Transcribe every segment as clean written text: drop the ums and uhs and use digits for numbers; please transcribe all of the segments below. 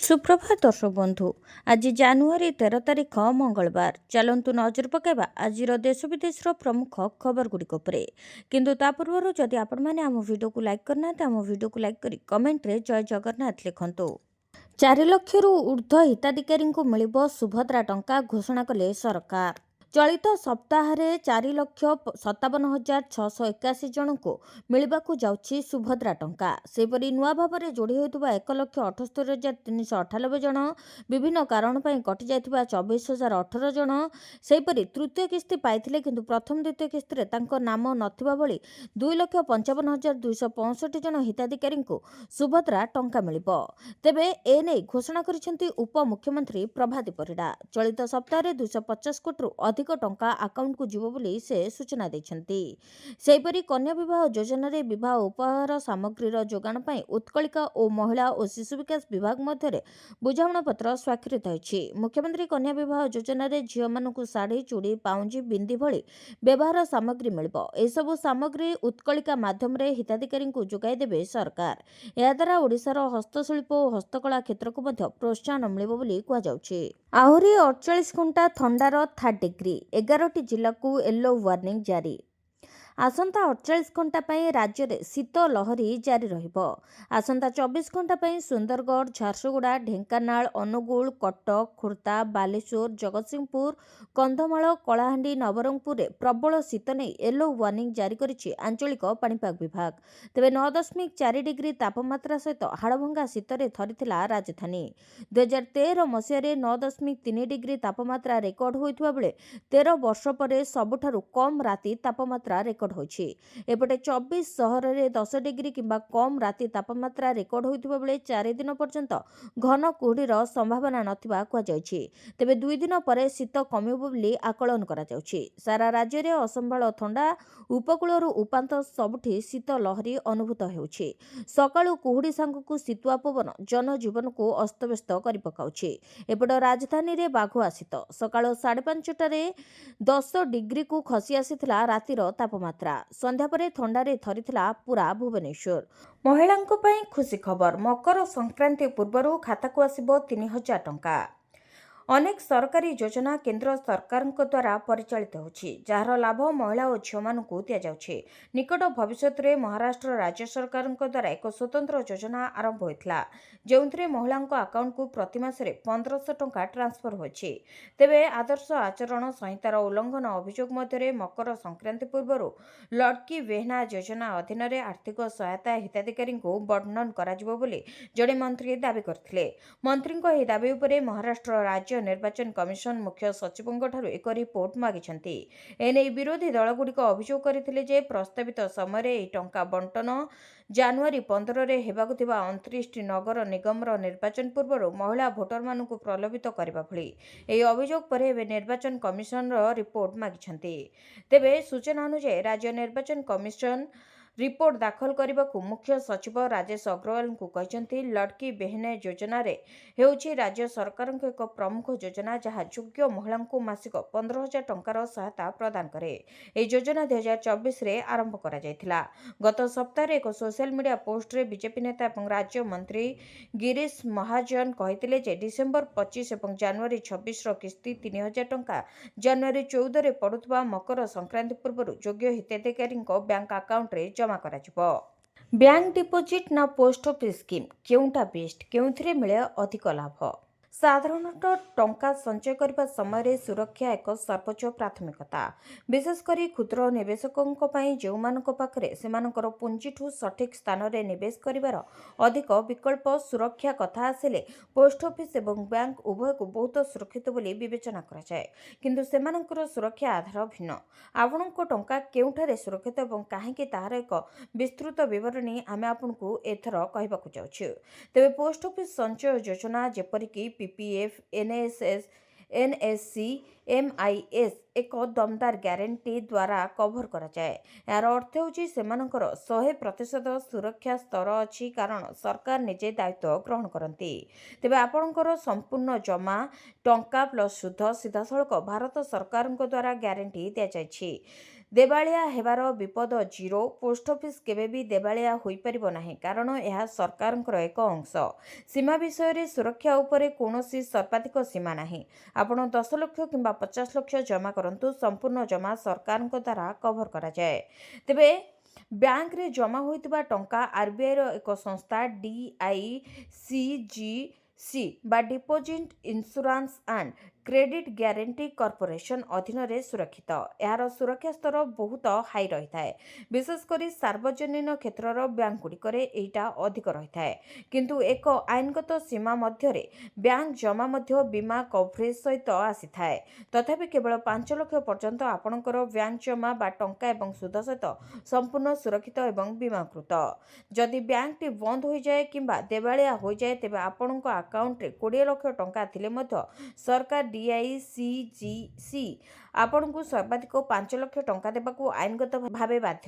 सुप्रभात दर्शक बंधु। आज जानुआरी 13 तारिख मंगलवार। चलतु नजर पकाइबा आजिर देश विदेशर प्रमुख खबर गुड़िक उपरे। किंतु ता पूर्व जदि आपण माने आम वीडियो को लाइक करना आम वीडियो को लाइक करी कमेंट रे जय जगन्नाथ लिखंतु। 4 लक्षरू ऊर्ध्व हिताधिकारी मिलिबो सुभद्रा टंका घोषणा कले सरकार। चलित सप्ताह 4,57,681 जन को मिलवाकू जाउछि सुभद्रा टंका। सेपरि नुआ भाव में जोड़ी होइतबा 1,78,398 जन, विभिन्न कारण पर कटि जाइतबा 24,018 जन, सेपरि तृतीय किस्ती पाइथिले किंतु प्रथम द्वितीय किस्ती रे तांको नाम नथिबा भली 2,55,265 जन हिताधिकारी को सुभद्रा टंका मिलिबो। तेबे एने घोषणा करिसेंती उप मुख्यमंत्री प्रभाती परिडा। चलित सप्ताह 250 कोटी अधिक टंका अकाउंट को जीव बोली से सूचना दैछंती। सेहिपरि कन्या विवाह योजना रे विवाह उपहार सामग्री जोगाण पई उत्कलिका और महिला और शिशु विकास विभाग मध्य बुझामणा पत्र स्वाक्षरित होइछि। मुख्यमंत्री कन्या विवाह योजना रे झियो मानकु साड़ी चूड़ी पाउंजी बिंदी भली व्यवहार सामग्री मिलिबो। ए सब सामग्री उत्कलिका माध्यम रे हिताधिकारी को जोगाई देबे सरकार। या द्वारा ओडिशार हस्तशिल्प और हस्तकला क्षेत्र को मध्य प्रोत्साहन मिलिबो बोली कुआ जाउछि। आहुरी 48 घंटा थंडार 3 डिग्री 11टी जिला को येलो वार्निंग जारी। आसंता 48 घंटा पई राज्य रे शीत लहरी जारी रहिबो। आसंता 24 घंटा पई सुंदरगढ़, झारसुगुड़ा, ढेंकानाल, अनुगुल, कटक, खुर्दा, बालेश्वर, जगतसिंहपुर, कंधमाल, कलाहांडी, नवरंगपुर रे प्रबल शीत नै येलो वार्निंग जारी करिछि आंचलिक पाणीपाग विभाग। तेबे 9.4 डिग्री तापमात्रा सहित हाड़भंगा शीत रे थरिथिला राजधानी। 2013 मसिया रे 9.3 डिग्री तापमात्रा रेकर्ड होइतबा बेले 13 वर्ष परे सबुठारु कम राति तापमात्रा रेकर्ड होइछि। एपटे 24 सहर रे 10 डिग्री किंबा कम राति तापमात्रा रेकर्ड होइतबा बेले 4 दिन पर्यंत घन कुहुडीर संभावना नथिबा कुआ जायछि। तेबे 2 दिन परे शीत कमिबो बोली आकलन करा जाउछि। सारा राज्य रे असंभाळ थंडा, उपकूलरू उपांत सबुठी शीत लहरी अनुभूत हेउछि। सकाळू कुहुडी सांगकू शीतुआ पवन जनजीवन को अस्तव्यस्त करि पकाउछि। एपट राजधानी रे बाघुआ शीत सकाळ 5:30 रे 10 डिग्री को खसी आसीथिला रातिर तापमात्रा। संध्या परे थंडारे थरिथिला पूरा भुवनेश्वर। महिलांको पई खुशी खबर, मकर संक्रांति पूर्वरु खाता को आसीबो 3,000 टंका। अनेक सरकारी योजना केंद्र सरकार द्वारा परिचालित होछि, जार लाभ महिला और झियो मानकु दिया जाउछि। निकट भविष्य में महाराष्ट्र राज्य सरकार द्वारा एक स्वतंत्र योजना आरंभ होइतला, जेउंथरे महिलांको अकाउंट को प्रति मासरे 1,500 टंका ट्रांसफर होछि। तेबे आदर्श आचरण संहितार उल्लंघन अभियोग मध्य मकर संक्रांति पूर्व लड़की बेहना योजना अधीन रे आर्थिक सहायता हिताधिकारी को वर्णन कराजिबो बोली जड़े मंत्री दाबी करथिले। मंत्रीको एही दाबी उपरे महाराष्ट्र राज्य निर्वाचन कमिशन मुख्य सचिवों एक रिपोर्ट मागिछंती। एने विरोधी दलगुड़िक अभियोग करथिले जे प्रस्तावित समय रे टंका बंटन जानुआरी 15 रे हेबाकु थिबा 29 नगर निगमर निर्वाचन पूर्व महिला भोटर मानकु प्रलोभित करबा भली एही अभियोग पर एबे निर्वाचन कमिशन रिपोर्ट मागिछंती। तेबे सूचना अनुसार राज्य निर्वाचन कमिशन रिपोर्ट दाखल करने को मुख्य सचिव राजेश अग्रवाल को कहते लड़की बेहने योजना रे हेउछि राज्य सरकार एक प्रमुख योजना जहाँ योग्य महिला को मासिक 15,000 टंकार सहायता प्रदान करे। यह योजना 2024 रे आरंभ करा जायथिला। गत सप्ताह एक सोशल मीडिया पोस्ट रे बीजेपी नेता और राज्य मंत्री गिरीश महाजन कहते जे डिसेम्बर 25 और जनवरी 26 किस्ती 3,000 टंका जनवरी 14 रे पड़ुवा मकर संक्रांति पूर्व योग्य हिताधिकारी बैंक अकाउंट रे जमा कराजिबो। बैंक डिपोजिट ना पोस्ट ऑफिस स्कीम केउंटा बेस्ट, केउंथरे मिले अधिक लाभ। साधारणतः टंका संचय करने समय सुरक्षा एक सर्वोच्च प्राथमिकता। विशेषकर क्षुद्र निवेशकों जो पाखरे सेमानकर पुंजीठू सठिक स्थान में निवेश करिवार अधिक विकल्प सुरक्षा कथा आसिले पोस्ट ऑफिस एवं बैंक उभय को बहुत सुरक्षित बोली विवेचना कराए। किंतु सेमानकर सुरक्षा आधार भिन्न। आपणको टंका केउठारे सुरक्षित और कहीं तार एक विस्तृत विवरणी आम आपको एथर कहबाकू जाउछु। तेबे पोस्ट ऑफिस संचय योजना जेपरिक पीपीएफ, एनएसएस, एनएससी, एमआईएस एक दमदार ग्यारंटी द्वारा कभर करा जाए। यार अर्थ होची सेमानकर 100% सुरक्षा स्तर अछि कारण सरकार निजे दायित्व ग्रहण करती। तेबे आपणकर संपूर्ण जमा टंका प्लस सुध सीधासलख भारत सरकार द्वारा ग्यारंटी दिया जायछि। ଦେବାଳିଆ ହେବାର ବିପଦ ଜିରୋ। ପୋଷ୍ଟ ଅଫିସ୍ କେବେ ବି ଦେବାଳିଆ ହୋଇପାରିବ ନାହିଁ, କାରଣ ଏହା ସରକାରଙ୍କର ଏକ ଅଂଶ। ସୀମା ବିଷୟରେ ସୁରକ୍ଷା ଉପରେ କୌଣସି ସର୍ବାଧିକ ସୀମା ନାହିଁ। ଆପଣ 10 ଲକ୍ଷ କିମ୍ବା 50 ଲକ୍ଷ ଜମା କରନ୍ତୁ, ସମ୍ପୂର୍ଣ୍ଣ ଜମା ସରକାରଙ୍କ ଦ୍ୱାରା କଭର କରାଯାଏ। ତେବେ ବ୍ୟାଙ୍କରେ ଜମା ହୋଇଥିବା ଟଙ୍କା ଆର୍ବିଆଇର ଏକ ସଂସ୍ଥା DICGC ବା deposit insurance and credit guarantee corporation ଅଧୀନରେ ସୁରକ୍ଷିତ। ଏହାର ସୁରକ୍ଷା ସ୍ତର ବହୁତ ହାଇ ରହିଥାଏ। ବିଶେଷ କରି ସାର୍ବଜନୀନ କ୍ଷେତ୍ରର ବ୍ୟାଙ୍କଗୁଡ଼ିକରେ ଏଇଟା ଅଧିକ ରହିଥାଏ। କିନ୍ତୁ ଏକ ଆଇନଗତ ସୀମା ମଧ୍ୟରେ ବ୍ୟାଙ୍କ ଜମା ମଧ୍ୟ ବୀମା କଭରେଜ ସହିତ ଆସିଥାଏ। ତଥାପି କେବଳ 5 ଲକ୍ଷ ପର୍ଯ୍ୟନ୍ତ ଆପଣଙ୍କର ବ୍ୟାଙ୍କ ଜମା ବା ଟଙ୍କା ଏବଂ ସୁଧ ସହିତ ସମ୍ପୂର୍ଣ୍ଣ ସୁରକ୍ଷିତ ଏବଂ ବୀମାକୃତ। ଯଦି ବ୍ୟାଙ୍କଟି ବନ୍ଦ ହୋଇଯାଏ କିମ୍ବା ଦେବାଳିଆ ହୋଇଯାଏ, ତେବେ ଆପଣଙ୍କ ଆକାଉଣ୍ଟରେ 20 ଲକ୍ଷ ଟଙ୍କା ଥିଲେ ମଧ୍ୟ ସରକାର DICGC ଆପଣଙ୍କୁ ସର୍ବାଧିକ 5 ଲକ୍ଷ ଟଙ୍କା ଦେବାକୁ ଆଇନଗତ ଭାବେ ବାଧ୍ୟ।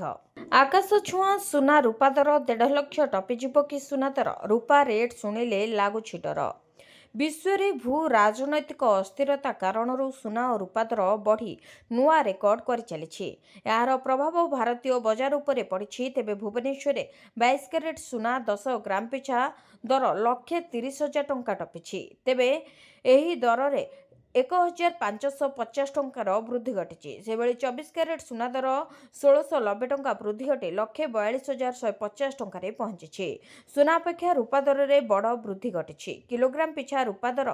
ଆକାଶ ଛୁଆଁ ସୁନା ରୂପା ଦର 1.5 ଲକ୍ଷ ଟପିଯିବ କି ସୁନା ଦର? ରୂପା ରେଟ୍ ଶୁଣିଲେ ଲାଗୁଛି ଡର। ବିଶ୍ୱରେ ଭୂ ରାଜନୈତିକ ଅସ୍ଥିରତା କାରଣରୁ ସୁନା ଓ ରୂପା ଦର ବଢ଼ି ନୂଆ ରେକର୍ଡ କରିଚାଲିଛି। ଏହାର ପ୍ରଭାବ ଭାରତୀୟ ବଜାର ଉପରେ ପଡ଼ିଛି। ତେବେ ଭୁବନେଶ୍ୱରରେ 22 କ୍ୟାରେଟ୍ ସୁନା 10 ଗ୍ରାମ ପିଛା ଦର 1,30,000 ଟଙ୍କା ଟପିଛି। ତେବେ ଏହି ଦରରେ 1,550 ଟଙ୍କାର ବୃଦ୍ଧି ଘଟିଛି। ସେହିଭଳି 24 କ୍ୟାରେଟ୍ ସୁନା ଦର 1,690 ଟଙ୍କା ବୃଦ୍ଧି ଘଟି 1,42,150 ଟଙ୍କାରେ ପହଞ୍ଚିଛି। ସୁନା ଅପେକ୍ଷା ରୂପା ଦରରେ ବଡ଼ ବୃଦ୍ଧି ଘଟିଛି। କିଲୋଗ୍ରାମ ପିଛା ରୂପା ଦର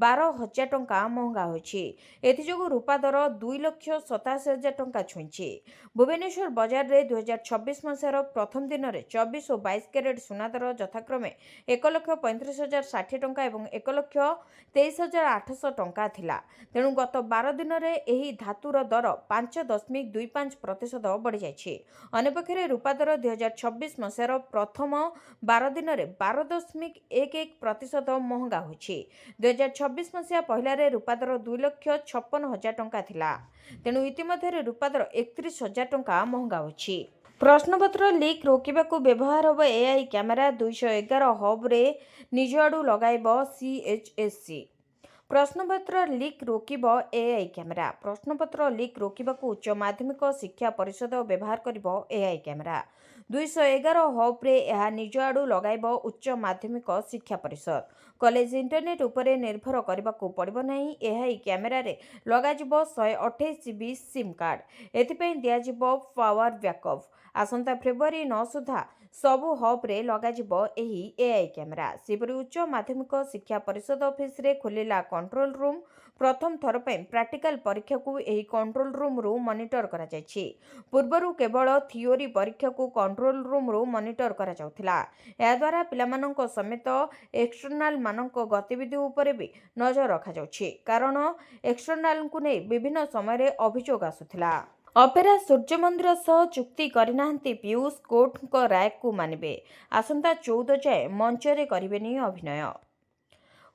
12,000 ଟଙ୍କା ମହଙ୍ଗା ହୋଇଛି। ଏଥିଯୋଗୁଁ ରୂପା ଦର 2,87,000 ଟଙ୍କା ଛୁଇଁଛି। ଭୁବନେଶ୍ୱର ବଜାରରେ 2026 ମସିହାର ପ୍ରଥମ ଦିନରେ 24 ଓ 22 କ୍ୟାରେଟ୍ ସୁନା ଦର ଯଥାକ୍ରମେ 1,35,060 ଟଙ୍କା ଏବଂ 1,23,800 ଟଙ୍କା ଥିଲା। ତେଣୁ ଗତ 12 ଦିନରେ ଏହି ଧାତୁର ଦର 5.25% ବଢ଼ିଯାଇଛି। ଅନ୍ୟପକ୍ଷରେ ରୂପା ଦର 2026 ମସିହାର ପ୍ରଥମ 12 ଦିନରେ 12.11% ମହଙ୍ଗା ହୋଇଛି। 2026 ମସିହା ପହିଲାରେ ରୂପା ଦର 2,56,000 ଟଙ୍କା ଥିଲା। ତେଣୁ ଇତିମଧ୍ୟରେ ରୂପା ଦର 31,000 ଟଙ୍କା ମହଙ୍ଗା ହୋଇଛି। ପ୍ରଶ୍ନପତ୍ର ଲିକ୍ ରୋକିବାକୁ ବ୍ୟବହାର ହେବ ଏଆଇ କ୍ୟାମେରା। 211 ହବ୍ରେ ନିଜ ଆଡୁ ଲଗାଇବ CHSC। ପ୍ରଶ୍ନପତ୍ର ଲିକ୍ ରୋକିବ ଏଆଇ କ୍ୟାମେରା। ପ୍ରଶ୍ନପତ୍ର ଲିକ୍ ରୋକିବାକୁ ଉଚ୍ଚ ମାଧ୍ୟମିକ ଶିକ୍ଷା ପରିଷଦ ବ୍ୟବହାର କରିବ ଏଆଇ କ୍ୟାମେରା। 211 ହବ୍ରେ ଏହା ନିଜ ଆଡୁ ଲଗାଇବ ଉଚ୍ଚ ମାଧ୍ୟମିକ ଶିକ୍ଷା ପରିଷଦ। କଲେଜ ଇଣ୍ଟରନେଟ୍ ଉପରେ ନିର୍ଭର କରିବାକୁ ପଡ଼ିବ ନାହିଁ। ଏଆଇ କ୍ୟାମେରାରେ ଲଗାଯିବ 128 GB ସିମ୍ କାର୍ଡ। ଏଥିପାଇଁ ଦିଆଯିବ ପାୱାର ବ୍ୟାକଅପ୍। ଆସନ୍ତା ଫେବୃଆରୀ 9 ସୁଦ୍ଧା ସବୁ ହବ୍ରେ ଲଗାଯିବ ଏହି ଏଆଇ କ୍ୟାମେରା। ସେହିପରି ଉଚ୍ଚ ମାଧ୍ୟମିକ ଶିକ୍ଷା ପରିଷଦ ଅଫିସରେ ଖୋଲିଲା କଣ୍ଟ୍ରୋଲ ରୁମ୍। ପ୍ରଥମ ଥର ପାଇଁ ପ୍ରାକ୍ଟିକାଲ ପରୀକ୍ଷାକୁ ଏହି କଣ୍ଟ୍ରୋଲ ରୁମ୍ରୁ ମନିଟର କରାଯାଇଛି। ପୂର୍ବରୁ କେବଳ ଥିଓରି ପରୀକ୍ଷାକୁ କଣ୍ଟ୍ରୋଲ ରୁମ୍ରୁ ମନିଟର କରାଯାଉଥିଲା। ଏହାଦ୍ୱାରା ପିଲାମାନଙ୍କ ସମେତ ଏକ୍ସଟର୍ନାଲମାନଙ୍କ ଗତିବିଧି ଉପରେ ବି ନଜର ରଖାଯାଉଛି। କାରଣ ଏକ୍ସଟର୍ନାଲଙ୍କୁ ନେଇ ବିଭିନ୍ନ ସମୟରେ ଅଭିଯୋଗ ଆସୁଥିଲା। ଅପେରା ସୂର୍ଯ୍ୟମନ୍ଦିର ସହ ଚୁକ୍ତି କରିନାହାନ୍ତି ପୀୟୂଷ, କୋର୍ଟଙ୍କ ରାୟକୁ ମାନିବେ। ଆସନ୍ତା 14 ଯାଏଁ ମଞ୍ଚରେ କରିବେନି ଅଭିନୟ।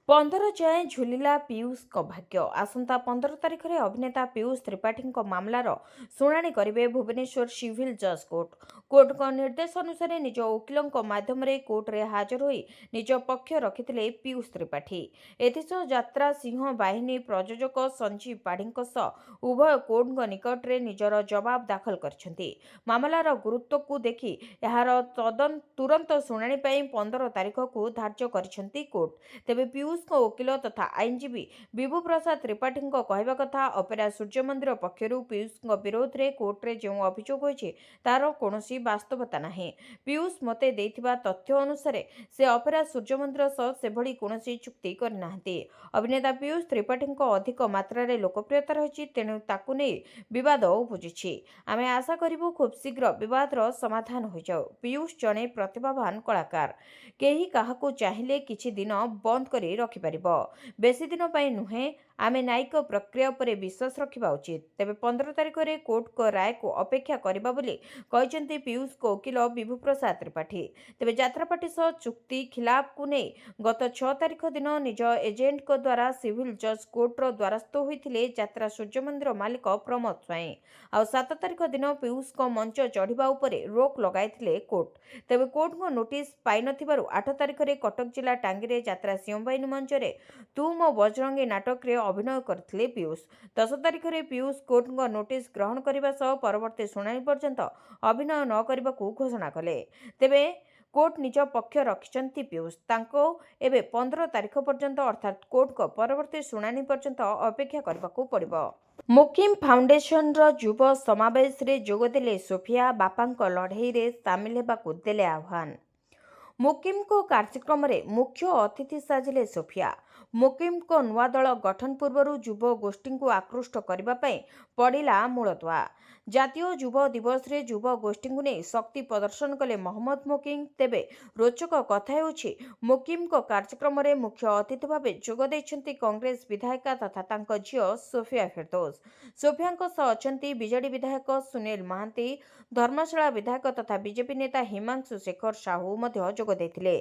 15 ଯାଏଁ ଝୁଲିଲା ପୀୟୂଷଙ୍କ ଭାଗ୍ୟ। ଆସନ୍ତା 15 ତାରିଖରେ ଅଭିନେତା ପୀୟୂଷ ତ୍ରିପାଠୀଙ୍କ ମାମଲାର ଶୁଣାଣି କରିବେ ଭୁବନେଶ୍ୱର ସିଭିଲ ଜଜ୍ କୋର୍ଟ। କୋର୍ଟଙ୍କ ନିର୍ଦ୍ଦେଶ ଅନୁସାରେ ନିଜ ଓକିଲଙ୍କ ମାଧ୍ୟମରେ କୋର୍ଟରେ ହାଜର ହୋଇ ନିଜ ପକ୍ଷ ରଖିଥିଲେ ପୀୟୂଷ ତ୍ରିପାଠୀ। ଏଥିସହ ଯାତ୍ରା ସିଂହ ବାହିନୀ ପ୍ରଯୋଜକ ସଞ୍ଜୀବ ପାଢ଼ୀଙ୍କ ସହ ଉଭୟ କୋର୍ଟଙ୍କ ନିକଟରେ ନିଜର ଜବାବ ଦାଖଲ କରିଛନ୍ତି। ମାମଲାର ଗୁରୁତ୍ୱକୁ ଦେଖି ଏହାର ତୁରନ୍ତ ଶୁଣାଣି ପାଇଁ 15 ତାରିଖକୁ ଧାର୍ଯ୍ୟ କରିଛନ୍ତି କୋର୍ଟ। ତେବେ ପୀୟୂଷଙ୍କ ଓକିଲ ତଥା ଆଇନଜୀବୀ ବିଭୁ ପ୍ରସାଦ ତ୍ରିପାଠୀଙ୍କ କହିବା କଥା, ଅପେରା ସୂର୍ଯ୍ୟମନ୍ଦିର ପକ୍ଷରୁ ପୀୟୂଷଙ୍କ ବିରୋଧରେ କୋର୍ଟରେ ଯେଉଁ ଅଭିଯୋଗ ହୋଇଛି ତାହାର କୌଣସି ବାସ୍ତବତା ନାହିଁ। ପୀୟୂଷ ମୋତେ ଦେଇଥିବା ତଥ୍ୟ ଅନୁସାରେ ସେ ଅପେରା ସୂର୍ଯ୍ୟମନ୍ଦିର ସହ ସେଭଳି କୌଣସି ଚୁକ୍ତି କରିନାହାନ୍ତି। ଅଭିନେତା ପୀୟୂଷ ତ୍ରିପାଠୀଙ୍କ ଅଧିକ ମାତ୍ରାରେ ଲୋକପ୍ରିୟତା ରହିଛି, ତେଣୁ ତାକୁ ନେଇ ବିବାଦ ଉପୁଜିଛି। ଆମେ ଆଶା କରିବୁ ଖୁବ୍ ଶୀଘ୍ର ବିବାଦର ସମାଧାନ ହୋଇଯାଉ। ପୀୟୂଷ ଜଣେ ପ୍ରତିଭାବାନ କଳାକାର। କେହି କାହାକୁ ଚାହିଁଲେ କିଛି ଦିନ ବନ୍ଦ କରି ରଖିପାରିବ, ବେଶୀ ଦିନ ପାଇଁ ନୁହେଁ। ଆମେ ନ୍ୟାୟିକ ପ୍ରକ୍ରିୟା ଉପରେ ବିଶ୍ୱାସ ରଖିବା ଉଚିତ। ତେବେ 15 ତାରିଖରେ କୋର୍ଟଙ୍କ ରାୟକୁ ଅପେକ୍ଷା କରିବା ବୋଲି କହିଛନ୍ତି ପୀୟୂଷଙ୍କ ଓକିଲ ବିଭୁ ପ୍ରସାଦ ତ୍ରିପାଠୀ। ତେବେ ଯାତ୍ରାପାର୍ଟି ସହ ଚୁକ୍ତି ଖିଲାପକୁ ନେଇ ଗତ 6 ତାରିଖ ଦିନ ନିଜ ଏଜେଣ୍ଟଙ୍କ ଦ୍ୱାରା ସିଭିଲ ଜଜ୍ କୋର୍ଟର ଦ୍ୱାରସ୍ଥ ହୋଇଥିଲେ ଯାତ୍ରା ସୂର୍ଯ୍ୟମନ୍ଦିର ମାଲିକ ପ୍ରମୋଦ ସ୍ୱାଇଁ। ଆଉ 7 ତାରିଖ ଦିନ ପୀୟୂଷଙ୍କ ମଞ୍ଚ ଚଢ଼ିବା ଉପରେ ରୋକ ଲଗାଇଥିଲେ କୋର୍ଟ। ତେବେ କୋର୍ଟଙ୍କ ନୋଟିସ୍ ପାଇନଥିବାରୁ 8 ତାରିଖରେ କଟକ ଜିଲ୍ଲା ଟାଙ୍ଗୀରେ ଯାତ୍ରା ସିଂହବାହିନୀ ରଙ୍ଗମଞ୍ଚରେ ତୁ ମୋ ବଜରଙ୍ଗୀ ନାଟକରେ ଅଭିନୟ କରିଥିଲେ ପିୟୁଷ। 10 ତାରିଖରେ ପିୟୁଷ କୋର୍ଟଙ୍କ ନୋଟିସ୍ ଗ୍ରହଣ କରିବା ସହ ପରବର୍ତ୍ତୀ ଶୁଣାଣି ପର୍ଯ୍ୟନ୍ତ ଅଭିନୟ ନ କରିବାକୁ ଘୋଷଣା କଲେ। ତେବେ କୋର୍ଟ ନିଜ ପକ୍ଷ ରଖିଛନ୍ତି ପିୟୁଷ। ତାଙ୍କୁ ଏବେ 15 ତାରିଖ ପର୍ଯ୍ୟନ୍ତ ଅର୍ଥାତ୍ କୋର୍ଟଙ୍କ ପରବର୍ତ୍ତୀ ଶୁଣାଣି ପର୍ଯ୍ୟନ୍ତ ଅପେକ୍ଷା କରିବାକୁ ପଡ଼ିବ। ମୁକିମ ଫାଉଣ୍ଡେସନର ଯୁବ ସମାବେଶରେ ଯୋଗଦେଲେ ସୋଫିଆ। ବାପାଙ୍କ ଲଢ଼େଇରେ ସାମିଲ ହେବାକୁ ଦେଲେ ଆହ୍ୱାନ। ମୁକିମଙ୍କ କାର୍ଯ୍ୟକ୍ରମରେ ମୁଖ୍ୟ ଅତିଥି ସାଜିଲେ ସୋଫିଆ। ମୁକିମଙ୍କ ନୂଆ ଦଳ ଗଠନ ପୂର୍ବରୁ ଯୁବ ଗୋଷ୍ଠୀଙ୍କୁ ଆକୃଷ୍ଟ କରିବା ପାଇଁ ପଡ଼ିଲା ମୂଳଦୁଆ। ଜାତୀୟ ଯୁବ ଦିବସରେ ଯୁବ ଗୋଷ୍ଠୀଙ୍କୁ ନେଇ ଶକ୍ତି ପ୍ରଦର୍ଶନ କଲେ ମହମ୍ମଦ ମୁକିମ। ତେବେ ରୋଚକ କଥା ହେଉଛି, ମୁକିମଙ୍କ କାର୍ଯ୍ୟକ୍ରମରେ ମୁଖ୍ୟ ଅତିଥି ଭାବେ ଯୋଗ ଦେଇଛନ୍ତି କଂଗ୍ରେସ ବିଧାୟିକା ତଥା ତାଙ୍କ ଝିଅ ସୋଫିଆ ଫିରଦୌସ। ସୋଫିଆଙ୍କ ସହ ଅଛନ୍ତି ବିଜେଡି ବିଧାୟକ ସୁନୀଲ ମହାନ୍ତି, ଧର୍ମଶାଳା ବିଧାୟକ ତଥା ବିଜେପି ନେତା ହିମାଂଶୁ ଶେଖର ସାହୁ ମଧ୍ୟ ଯୋଗ ଦେଇଥିଲେ।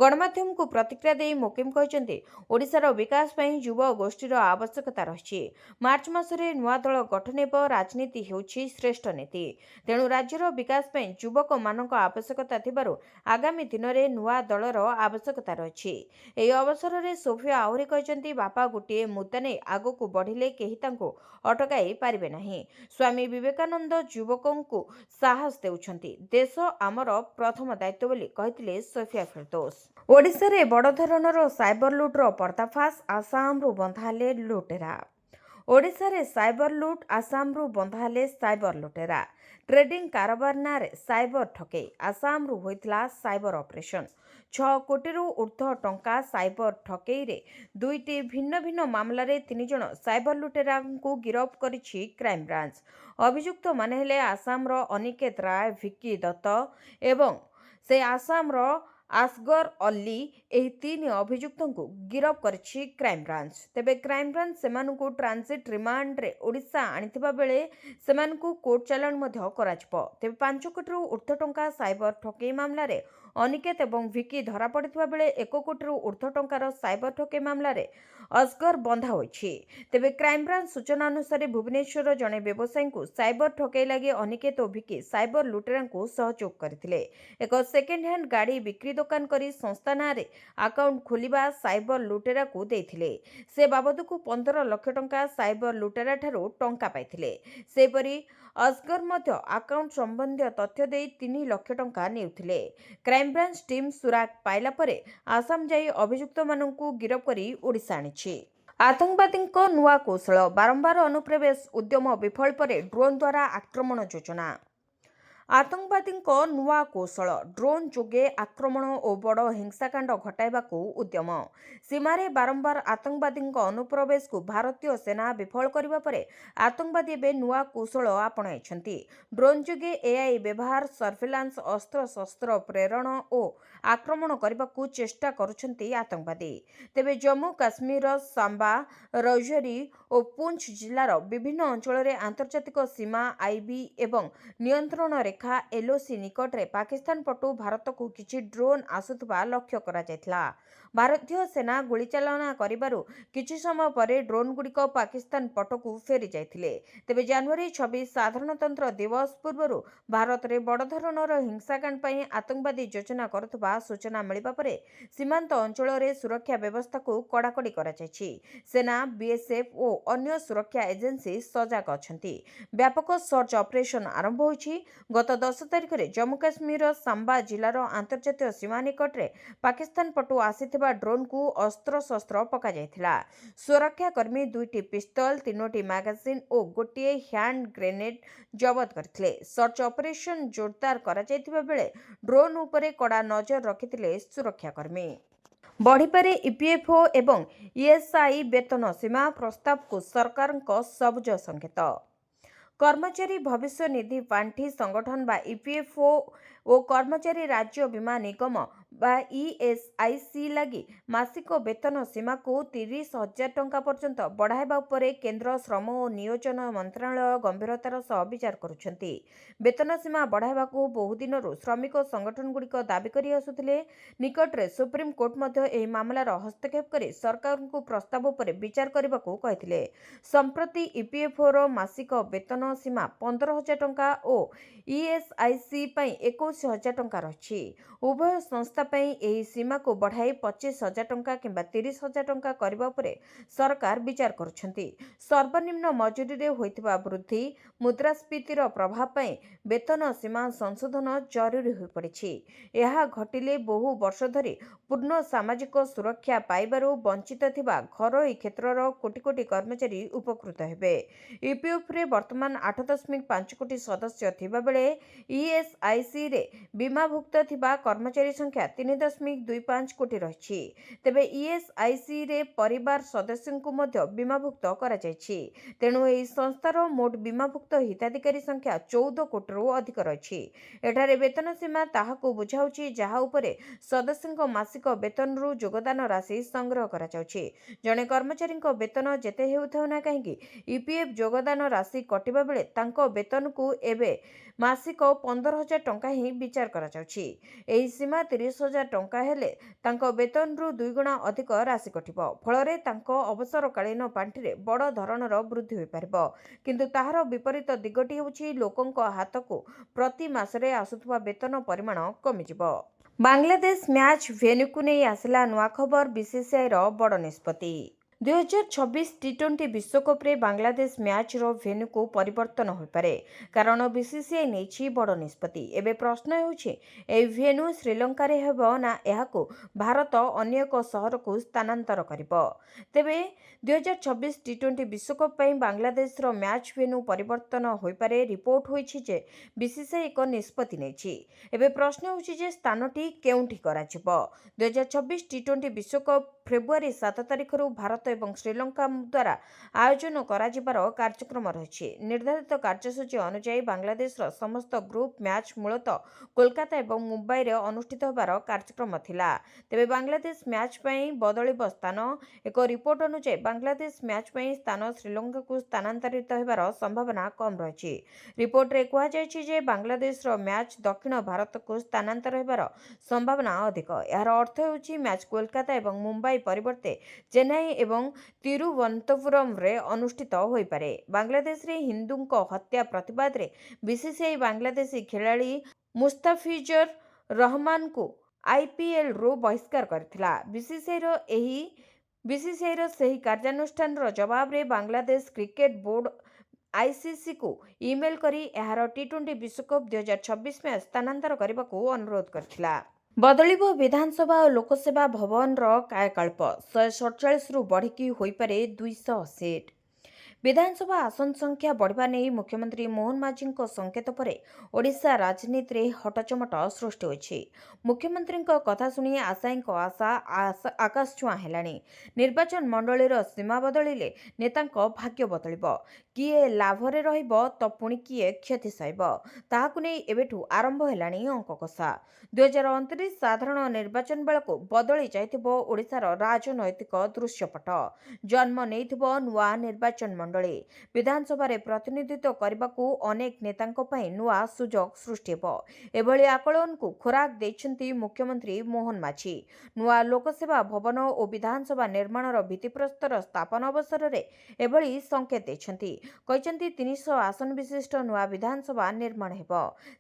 ଗଣମାଧ୍ୟମକୁ ପ୍ରତିକ୍ରିୟା ଦେଇ ମୁକିମ କହିଛନ୍ତି, ଓଡ଼ିଶାର ବିକାଶ ପାଇଁ ଯୁବ ଗୋଷ୍ଠୀର ଆବଶ୍ୟକତା ରହିଛି। ମାର୍ଚ୍ଚ ମାସରେ ନୂଆ ଦଳ ଗଠନ ହେବ। ରାଜନୀତି ହେଉଛି ଶ୍ରେଷ୍ଠ ନୀତି। ତେଣୁ ରାଜ୍ୟର ବିକାଶ ପାଇଁ ଯୁବକମାନଙ୍କ ଆବଶ୍ୟକତା ଥିବାରୁ ଆଗାମୀ ଦିନରେ ନୂଆ ଦଳର ଆବଶ୍ୟକତା ରହିଛି। ଏହି ଅବସରରେ ସୋଫିଆ ଆହୁରି କହିଛନ୍ତି, ବାପା ଗୋଟିଏ ମୁଦ୍ଦା ନେଇ ଆଗକୁ ବଢ଼ିଲେ କେହି ତାଙ୍କୁ ଅଟକାଇ ପାରିବେ ନାହିଁ। ସ୍ୱାମୀ ବିବେକାନନ୍ଦ ଯୁବକଙ୍କୁ ସାହସ ଦେଉଛନ୍ତି। ଦେଶ ଆମର ପ୍ରଥମ ଦାୟିତ୍ୱ ବୋଲି କହିଥିଲେ ସୋଫିଆ ଫିରଦୌସ। ଓଡ଼ିଶାରେ ବଡ଼ ଧରଣର ସାଇବର ଲୁଟ୍ର ପର୍ଦ୍ଦାଫାଶ। ଆସାମରୁ ବନ୍ଧା ହେଲେ ଲୁଟେରା। ଓଡ଼ିଶାରେ ସାଇବର ଲୁଟ୍। ଆସାମରୁ ବନ୍ଧା ହେଲେ ସାଇବର ଲୁଟେରା। ଟ୍ରେଡିଂ କାରବାର ନାଁରେ ସାଇବର ଠକେଇ। ଆସାମରୁ ହୋଇଥିଲା ସାଇବର ଅପରେସନ। 6 କୋଟିରୁ ଉର୍ଦ୍ଧ୍ୱ ଟଙ୍କା ସାଇବର ଠକେଇରେ 2ଟି ଭିନ୍ନ ଭିନ୍ନ ମାମଲାରେ 3 ଜଣ ସାଇବର ଲୁଟେରାଙ୍କୁ ଗିରଫ କରିଛି କ୍ରାଇମବ୍ରାଞ୍ଚ। ଅଭିଯୁକ୍ତମାନେ ହେଲେ ଆସାମର ଅନିକେତ ରାୟ, ଭିକି ଦତ୍ତ ଏବଂ ସେ ଆସାମର ଆସଗର ଅଲ୍ଲୀ। ଏହି 3 ଅଭିଯୁକ୍ତଙ୍କୁ ଗିରଫ କରିଛି କ୍ରାଇମବ୍ରାଞ୍ଚ। ତେବେ କ୍ରାଇମବ୍ରାଞ୍ଚ ସେମାନଙ୍କୁ ଟ୍ରାନଜିଟ୍ ରିମାଣ୍ଡରେ ଓଡ଼ିଶା ଆଣିଥିବା ବେଳେ ସେମାନଙ୍କୁ କୋର୍ଟ ଚାଲାଣ ମଧ୍ୟ କରାଯିବ। ତେବେ 5 କୋଟିରୁ ଉର୍ଦ୍ଧ୍ୱ ଟଙ୍କା ସାଇବର ଠକେଇ ମାମଲାରେ ଅନିକେତ ଏବଂ ଭିକି ଧରାପଡ଼ିଥିବା ବେଳେ 1 କୋଟିରୁ ଉର୍ଦ୍ଧ୍ୱ ଟଙ୍କାର ସାଇବର ଠକେଇ ମାମଲାରେ ଅସଗର ବନ୍ଧା ହୋଇଛି। ତେବେ କ୍ରାଇମବ୍ରାଞ୍ଚ ସୂଚନା ଅନୁସାରେ ଭୁବନେଶ୍ୱରର ଜଣେ ବ୍ୟବସାୟୀଙ୍କୁ ସାଇବର ଠକେଇ ଲାଗି ଅନିକେତ ଓ ଭିକି ସାଇବର ଲୁଟେରାଙ୍କୁ ସହଯୋଗ କରିଥିଲେ। ଏକ ସେକେଣ୍ଡ ହ୍ୟାଣ୍ଡ ଗାଡ଼ି ବିକ୍ରି ଦୋକାନ କରି ସଂସ୍ଥା ନାଁରେ ଆକାଉଣ୍ଟ ଖୋଲିବା ସାଇବର ଲୁଟେରାକୁ ଦେଇଥିଲେ। ସେ ବାବଦକୁ 15 ଲକ୍ଷ ଟଙ୍କା ସାଇବର ଲୁଟେରାଠାରୁ ଟଙ୍କା ପାଇଥିଲେ। ସେହିପରି ଅସଗର ମଧ୍ୟ ଆକାଉଣ୍ଟ ସମ୍ବନ୍ଧୀୟ ତଥ୍ୟ ଦେଇ 3 ଲକ୍ଷ ଟଙ୍କା ନେଉଥିଲେ। କ୍ରାଇମବ୍ରାଞ୍ଚ ଟିମ୍ ସୁରାକ ପାଇଲା ପରେ ଆସାମ ଯାଇ ଅଭିଯୁକ୍ତମାନଙ୍କୁ ଗିରଫ କରି ଓଡ଼ିଶା ଆଣିଛି। ଆତଙ୍କବାଦୀଙ୍କ ନୂଆ କୌଶଳ। ବାରମ୍ବାର ଅନୁପ୍ରବେଶ ଉଦ୍ୟମ ବିଫଳ ପରେ ଡ୍ରୋନ୍ ଦ୍ୱାରା ଆକ୍ରମଣ ଯୋଜନା। ଆତଙ୍କବାଦୀଙ୍କ ନୂଆ କୌଶଳ। ଡ୍ରୋନ୍ ଯୋଗେ ଆକ୍ରମଣ ଓ ବଡ଼ ହିଂସାକାଣ୍ଡ ଘଟାଇବାକୁ ଉଦ୍ୟମ। ସୀମାରେ ବାରମ୍ବାର ଆତଙ୍କବାଦୀଙ୍କ ଅନୁପ୍ରବେଶକୁ ଭାରତୀୟ ସେନା ବିଫଳ କରିବା ପରେ ଆତଙ୍କବାଦୀ ଏବେ ନୂଆ କୌଶଳ ଆପଣାଇଛନ୍ତି। ଡ୍ରୋନ୍ ଯୋଗେ ଏଆଇ ବ୍ୟବହାର, ସର୍ଭେଲାନ୍ସ, ଅସ୍ତ୍ରଶସ୍ତ୍ର ପ୍ରେରଣ ଓ ଆକ୍ରମଣ କରିବାକୁ ଚେଷ୍ଟା କରୁଛନ୍ତି ଆତଙ୍କବାଦୀ। ତେବେ ଜମ୍ମୁ କାଶ୍ମୀରର ସାମ୍ବା, ରଜୌରୀ ଓ ପୁଞ୍ଚ ଜିଲ୍ଲାର ବିଭିନ୍ନ ଅଞ୍ଚଳରେ ଆନ୍ତର୍ଜାତିକ ସୀମା, ଆଇବି ଏବଂ ନିୟନ୍ତ୍ରଣ ରେଖା ଏଲ୍ଓସି ନିକଟରେ ପାକିସ୍ତାନ ପଟୁ ଭାରତକୁ କିଛି ଡ୍ରୋନ୍ ଆସୁଥିବା ଲକ୍ଷ୍ୟ କରାଯାଇଥିଲା। ଭାରତୀୟ ସେନା ଗୁଳିଚାଳନା କରିବାରୁ କିଛି ସମୟ ପରେ ଡ୍ରୋନ୍ଗୁଡ଼ିକ ପାକିସ୍ତାନ ପଟକୁ ଫେରି ଯାଇଥିଲେ। ତେବେ ଜାନୁଆରୀ 26 ସାଧାରଣତନ୍ତ୍ର ଦିବସ ପୂର୍ବରୁ ଭାରତରେ ବଡ଼ ଧରଣର ହିଂସାକାଣ୍ଡ ପାଇଁ ଆତଙ୍କବାଦୀ ଯୋଜନା କରୁଥିବା ସୂଚନା ମିଳିବା ପରେ ସୀମାନ୍ତ ଅଞ୍ଚଳରେ ସୁରକ୍ଷା ବ୍ୟବସ୍ଥାକୁ କଡ଼ାକଡ଼ି କରାଯାଇଛି। ସେନା, ବିଏସ୍ଏଫ୍ ଓ ଅନ୍ୟ ସୁରକ୍ଷା ଏଜେନ୍ସି ସଜାଗ ଅଛନ୍ତି। ବ୍ୟାପକ ସର୍ଚ୍ଚ ଅପରେସନ ଆରମ୍ଭ ହୋଇଛି। ଗତ 10 ତାରିଖରେ ଜମ୍ମୁ କାଶ୍ମୀରର ସାମ୍ବା ଜିଲ୍ଲାର ଆନ୍ତର୍ଜାତୀୟ ସୀମା ନିକଟରେ ପାକିସ୍ତାନ ପଟୁ ଆସିଥିବା ଡ୍ରୋନ୍କୁ ଅସ୍ତ୍ରଶସ୍ତ୍ର ପକାଯାଇଥିଲା। ସୁରକ୍ଷାକର୍ମୀ 2ଟି ପିସ୍ତଲ, 3ଟି ମ୍ୟାଗାଜିନ୍ ଓ ଗୋଟିଏ ହ୍ୟାଣ୍ଡ ଗ୍ରେନେଡ୍ ଜବତ କରିଥିଲେ। ସର୍ଚ୍ଚ ଅପରେସନ ଜୋରଦାର କରାଯାଇଥିବା ବେଳେ ଡ୍ରୋନ୍ ଉପରେ କଡ଼ା ନଜର ରଖିଥିଲେ ସୁରକ୍ଷାକର୍ମୀ। ବଢ଼ିପାରେ ଇପିଏଫ୍ଓ ଏବଂ ଇଏସ୍ଆଇ ବେତନ ସୀମା। ପ୍ରସ୍ତାବକୁ ସରକାରଙ୍କ ସବୁଜ ସଙ୍କେତ। କର୍ମଚାରୀ ଭବିଷ୍ୟ ନିଧି ପାଣ୍ଠି ସଂଗଠନ ବା ଇପିଏଫ୍ଓ ଓ କର୍ମଚାରୀ ରାଜ୍ୟ ବୀମା ନିଗମ ବା ଇଏସ୍ଆଇସି ଲାଗି ମାସିକ ବେତନ ସୀମାକୁ 30,000 ଟଙ୍କା ପର୍ଯ୍ୟନ୍ତ ବଢ଼ାଇବା ଉପରେ କେନ୍ଦ୍ର ଶ୍ରମ ଓ ନିୟୋଜନ ମନ୍ତ୍ରଣାଳୟ ଗମ୍ଭୀରତାର ସହ ବିଚାର କରୁଛନ୍ତି। ବେତନ ସୀମା ବଢ଼ାଇବାକୁ ବହୁଦିନରୁ ଶ୍ରମିକ ସଂଗଠନଗୁଡ଼ିକ ଦାବି କରି ଆସୁଥିଲେ। ନିକଟରେ ସୁପ୍ରିମକୋର୍ଟ ମଧ୍ୟ ଏହି ମାମଲାର ହସ୍ତକ୍ଷେପ କରି ସରକାରଙ୍କୁ ପ୍ରସ୍ତାବ ଉପରେ ବିଚାର କରିବାକୁ କହିଥିଲେ। ସମ୍ପ୍ରତି ଇପିଏଫ୍ଓର ମାସିକ ବେତନ ସୀମା 15,000 ଟଙ୍କା ଓ ଇଏସ୍ଆଇସି ପାଇଁ 21,000 ଟଙ୍କା ରହିଛି। ଉଭୟ ସଂସ୍ଥା ପାଇଁ ଏହି ସୀମାକୁ ବଢ଼ାଇ 25,000 ଟଙ୍କା କିମ୍ବା 30,000 ଟଙ୍କା କରିବା ଉପରେ ସରକାର ବିଚାର କରୁଛନ୍ତି। ସର୍ବନିମ୍ନ ମଜୁରୀରେ ହୋଇଥିବା ବୃଦ୍ଧି, ମୁଦ୍ରାସ୍ଫୀତିର ପ୍ରଭାବ ପାଇଁ ବେତନ ସୀମା ସଂଶୋଧନ ଜରୁରୀ ହୋଇପଡ଼ିଛି। ଏହା ଘଟିଲେ ବହୁ ବର୍ଷ ଧରି ପୂର୍ଣ୍ଣ ସାମାଜିକ ସୁରକ୍ଷା ପାଇବାରୁ ବଞ୍ଚିତ ଥିବା ଘରୋଇ କ୍ଷେତ୍ରର କୋଟି କୋଟି କର୍ମଚାରୀ ଉପକୃତ ହେବେ। ଇପିଏଫ୍ରେ ବର୍ତ୍ତମାନ 8.5 କୋଟି ସଦସ୍ୟ ଥିବାବେଳେ ଇଏସ୍ଆଇସିରେ ବୀମାଭୁକ୍ତ ଥିବା କର୍ମଚାରୀ ସଂଖ୍ୟା 3.25 କୋଟି ରହିଛି। ତେବେ ଇଏସ୍ଆଇସିରେ ପରିବାର ସଦସ୍ୟଙ୍କୁ ମଧ୍ୟ ବୀମାଭୁକ୍ତ କରାଯାଇଛି। ତେଣୁ ଏହି ସଂସ୍ଥାର ମୋଟ ବୀମାଭୁକ୍ତ ହିତାଧିକାରୀ ସଂଖ୍ୟା 14 କୋଟିରୁ ଅଧିକ ରହିଛି। ଏଠାରେ ବେତନ ସୀମା ତାହାକୁ ବୁଝାଉଛି ଯାହା ଉପରେ ସଦସ୍ୟଙ୍କ ମାସିକ ବେତନରୁ ଯୋଗଦାନ ରାଶି ସଂଗ୍ରହ କରାଯାଉଛି। ଜଣେ କର୍ମଚାରୀଙ୍କ ବେତନ ଯେତେ ହେଉଥାଉ ନା କାହିଁକି ଇପିଏଫ୍ ଯୋଗଦାନ ରାଶି କଟିବା ବେଳେ ତାଙ୍କ ବେତନକୁ ଏବେ ମାସିକ 15,000 ଟଙ୍କା ହିଁ ବିଚାର କରାଯାଉଛି। ଏହି ସୀମା 30,000 ଟଙ୍କା ହେଲେ ତାଙ୍କ ବେତନରୁ 2 ଗୁଣା ଅଧିକ ରାଶି କଟିବ। ଫଳରେ ତାଙ୍କ ଅବସରକାଳୀନ ପାଣ୍ଠିରେ ବଡ଼ ଧରଣର ବୃଦ୍ଧି ହୋଇପାରିବ। କିନ୍ତୁ ତାହାର ବିପରୀତ ଦିଗଟି ହେଉଛି ଲୋକଙ୍କ ହାତକୁ ପ୍ରତି ମାସରେ ଆସୁଥିବା ବେତନ ପରିମାଣ କମିଯିବ। ବାଂଲାଦେଶ ମ୍ୟାଚ୍ ଭେନ୍ୟୁକୁ ନେଇ ଆସିଲା ନୂଆ ଖବର। ବିସିସିଆଇର ବଡ଼ ନିଷ୍ପତ୍ତି। 2026 ଟି20 ବିଶ୍ୱକପ୍ରେ ବାଂଲାଦେଶ ମ୍ୟାଚ୍ର ଭେନ୍ୟୁକୁ ପରିବର୍ତ୍ତନ ହୋଇପାରେ। କାରଣ ବିସିସିଆଇ ନେଇଛି ବଡ଼ ନିଷ୍ପତ୍ତି। ଏବେ ପ୍ରଶ୍ନ ହେଉଛି ଏହି ଭେନ୍ୟୁ ଶ୍ରୀଲଙ୍କାରେ ହେବ ନା ଏହାକୁ ଭାରତ ଅନ୍ୟ ଏକ ସହରକୁ ସ୍ଥାନାନ୍ତର କରିବ। ତେବେ 2026 ଟି20 ବିଶ୍ୱକପ୍ ପାଇଁ ବାଂଲାଦେଶର ମ୍ୟାଚ୍ ଭେନ୍ୟୁ ପରିବର୍ତ୍ତନ ହୋଇପାରେ। ରିପୋର୍ଟ ହୋଇଛି ଯେ ବିସିସିଆଇ ଏକ ନିଷ୍ପତ୍ତି ନେଇଛି। ଏବେ ପ୍ରଶ୍ନ ହେଉଛି ଯେ ସ୍ଥାନଟି କେଉଁଠି କରାଯିବ। 2026 ଟି20 ବିଶ୍ୱକପ୍ ଫେବୃଆରୀ 7 ତାରିଖରୁ ଭାରତ ଏବଂ ଶ୍ରୀଲଙ୍କା ଦ୍ୱାରା ଆୟୋଜନ କରାଯିବାର କାର୍ଯ୍ୟକ୍ରମ ରହିଛି। ନିର୍ଦ୍ଧାରିତ କାର୍ଯ୍ୟସୂଚୀ ଅନୁଯାୟୀ ବାଂଲାଦେଶର ସମସ୍ତ ଗ୍ରୁପ୍ ମ୍ୟାଚ୍ ମୂଳତଃ କୋଲକାତା ଏବଂ ମୁମ୍ବାଇରେ ଅନୁଷ୍ଠିତ ହେବାର କାର୍ଯ୍ୟକ୍ରମ ଥିଲା। ତେବେ ବାଂଲାଦେଶ ମ୍ୟାଚ୍ ପାଇଁ ବଦଳିବ ସ୍ଥାନ। ଏକ ରିପୋର୍ଟ ଅନୁଯାୟୀ ବାଂଲାଦେଶ ମ୍ୟାଚ୍ ପାଇଁ ସ୍ଥାନ ଶ୍ରୀଲଙ୍କାକୁ ସ୍ଥାନାନ୍ତରିତ ହେବାର ସମ୍ଭାବନା କମ୍ ରହିଛି। ରିପୋର୍ଟରେ କୁହାଯାଇଛି ଯେ ବାଂଲାଦେଶର ମ୍ୟାଚ୍ ଦକ୍ଷିଣ ଭାରତକୁ ସ୍ଥାନାନ୍ତର ହେବାର ସମ୍ଭାବନା ଅଧିକ। ଏହାର ଅର୍ଥ ହେଉଛି ମ୍ୟାଚ୍ କୋଲକାତା ଏବଂ ମୁମ୍ବାଇ ପରିବର୍ତ୍ତେ ଚେନ୍ନାଇ ଏବଂ ତିରୁବନନ୍ତପୁରମରେ ଅନୁଷ୍ଠିତ ହୋଇପାରେ। ବାଂଲାଦେଶରେ ହିନ୍ଦୁଙ୍କ ହତ୍ୟା ପ୍ରତିବାଦରେ ବିସିସିଆଇ ବାଂଲାଦେଶୀ ଖେଳାଳି ମୁସ୍ତାଫିଜୁର ରହମାନଙ୍କୁ ଆଇପିଏଲ୍ରୁ ବହିଷ୍କାର କରିଥିଲା। ବିସିସିଆଇର ସେହି କାର୍ଯ୍ୟାନୁଷ୍ଠାନର ଜବାବରେ ବାଂଲାଦେଶ କ୍ରିକେଟ୍ ବୋର୍ଡ ଆଇସିସିକୁ ଇମେଲ୍ କରି ଏହାର ଟି20 ବିଶ୍ୱକପ୍ 2026 ମ୍ୟାଚ୍ ସ୍ଥାନାନ୍ତର କରିବାକୁ ଅନୁରୋଧ କରିଥିଲା। ବଦଳିବ ବିଧାନସଭା ଓ ଲୋକସେବା ଭବନର କାୟାକଳ୍ପ। 147ରୁ ବଢ଼ିକି ହୋଇପାରେ 200 ସିଟ୍। ବିଧାନସଭା ଆସନ ସଂଖ୍ୟା ବଢ଼ିବା ନେଇ ମୁଖ୍ୟମନ୍ତ୍ରୀ ମୋହନ ମାଝୀଙ୍କ ସଂକେତ ପରେ ଓଡ଼ିଶା ରାଜନୀତିରେ ହଟଚମଟ ସୃଷ୍ଟି ହୋଇଛି। ମୁଖ୍ୟମନ୍ତ୍ରୀଙ୍କ କଥା ଶୁଣି ଆଶାୟୀଙ୍କ ଆଶା ଆକାଶଛୁଆଁ ହେଲାଣି। ନିର୍ବାଚନ ମଣ୍ଡଳୀର ସୀମା ବଦଳିଲେ ନେତାଙ୍କ ଭାଗ୍ୟ ବଦଳିବ। କିଏ ଲାଭରେ ରହିବ ତ ପୁଣି କିଏ କ୍ଷତି ସହିବ, ତାହାକୁ ନେଇ ଏବେଠୁ ଆରମ୍ଭ ହେଲାଣି ଅଙ୍କକଷା। 2029 ସାଧାରଣ ନିର୍ବାଚନ ବେଳକୁ ବଦଳି ଯାଇଥିବ ଓଡ଼ିଶାର ରାଜନୈତିକ ଦୃଶ୍ୟପଟ। ଜନ୍ମ ନେଇଥିବ ନୂଆ ନିର୍ବାଚନ ମଣ୍ଡଳୀ। ବିଧାନସଭାରେ ପ୍ରତିନିଧିତ୍ୱ କରିବାକୁ ଅନେକ ନେତାଙ୍କ ପାଇଁ ନୂଆ ସୁଯୋଗ ସୃଷ୍ଟି ହେବ। ଏଭଳି ଆକଳନକୁ ଖୋରାକ ଦେଇଛନ୍ତି ମୁଖ୍ୟମନ୍ତ୍ରୀ ମୋହନ ମାଝୀ। ନୂଆ ଲୋକସେବା ଭବନ ଓ ବିଧାନସଭା ନିର୍ମାଣର ଭିତ୍ତିପ୍ରସ୍ତର ସ୍ଥାପନ ଅବସରରେ ଏଭଳି ସଂକେତ ଦେଇଛନ୍ତି। କହିଛନ୍ତି 300 ଆସନ ବିଶିଷ୍ଟ ନୂଆ ବିଧାନସଭା ନିର୍ମାଣ ହେବ।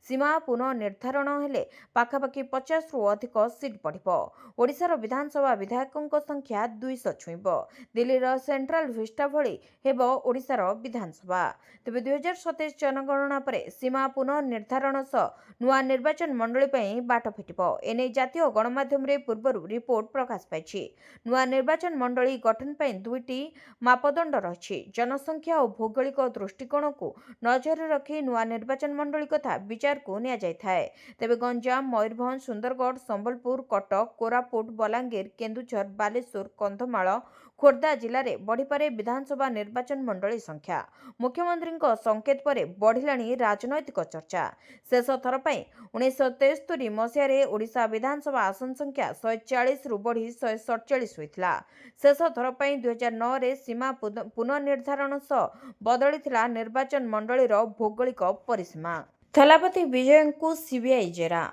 ସୀମା ପୁନଃନିର୍ଦ୍ଧାରଣ ହେଲେ ପାଖାପାଖି 50ରୁ ଅଧିକ ସିଟ୍ ବଢ଼ିବ। ଓଡ଼ିଶାର ବିଧାନସଭା ବିଧାୟକଙ୍କ ସଂଖ୍ୟା 200 ଛୁଇଁବ। ଦିଲ୍ଲୀର ସେଣ୍ଟ୍ରାଲ ଭିଷ୍ଟା ଭଳି ହେବ ଓଡ଼ିଶାର ବିଧାନସଭା। ତେବେ 2027 ଜନଗଣନା ପରେ ସୀମା ପୁନଃନିର୍ଦ୍ଧାରଣ ସହ ନୂଆ ନିର୍ବାଚନ ମଣ୍ଡଳୀ ପାଇଁ ବାଟ ଫିଟିବ। ଏନେଇ ଜାତୀୟ ଗଣମାଧ୍ୟମରେ ପୂର୍ବରୁ ରିପୋର୍ଟ ପ୍ରକାଶ ପାଇଛି। ନୂଆ ନିର୍ବାଚନ ମଣ୍ଡଳୀ ଗଠନ ପାଇଁ 2ଟି ମାପଦଣ୍ଡ ରହିଛି। ଜନସଂଖ୍ୟା ଓ ଭୌଗୋଳିକ ଦୃଷ୍ଟିକୋଣକୁ ନଜରରେ ରଖି ନୂଆ ନିର୍ବାଚନ ମଣ୍ଡଳୀ କଥା ବିଚାରକୁ ନିଆଯାଇଥାଏ। ତେବେ ଗଞ୍ଜାମ, ମୟୂରଭଞ୍ଜ, ସୁନ୍ଦରଗଡ଼, ସମ୍ବଲପୁର, କଟକ, କୋରାପୁଟ, ବଲାଙ୍ଗୀର, କେନ୍ଦୁଝର, ବାଲେଶ୍ୱର, କନ୍ଧମାଳ, ଖୋର୍ଦ୍ଧା ଜିଲ୍ଲାରେ ବଢ଼ିପାରେ ବିଧାନସଭା ନିର୍ବାଚନ ମଣ୍ଡଳୀ ସଂଖ୍ୟା। ମୁଖ୍ୟମନ୍ତ୍ରୀଙ୍କ ସଂକେତ ପରେ ବଢ଼ିଲାଣି ରାଜନୈତିକ ଚର୍ଚ୍ଚା। ଶେଷ ଥର ପାଇଁ 1973 ମସିହାରେ ଓଡ଼ିଶା ବିଧାନସଭା ଆସନ ସଂଖ୍ୟା 140ରୁ ବଢ଼ି 147 ହୋଇଥିଲା। ଶେଷ ଥର ପାଇଁ 2009ରେ ସୀମା ପୁନଃନିର୍ଦ୍ଧାରଣ ସହ ବଦଳିଥିଲା ନିର୍ବାଚନ ମଣ୍ଡଳୀର ଭୌଗୋଳିକ ପରିସୀମା। ଥଲାପତି ବିଜୟଙ୍କୁ ସିବିଆଇ ଜେରା।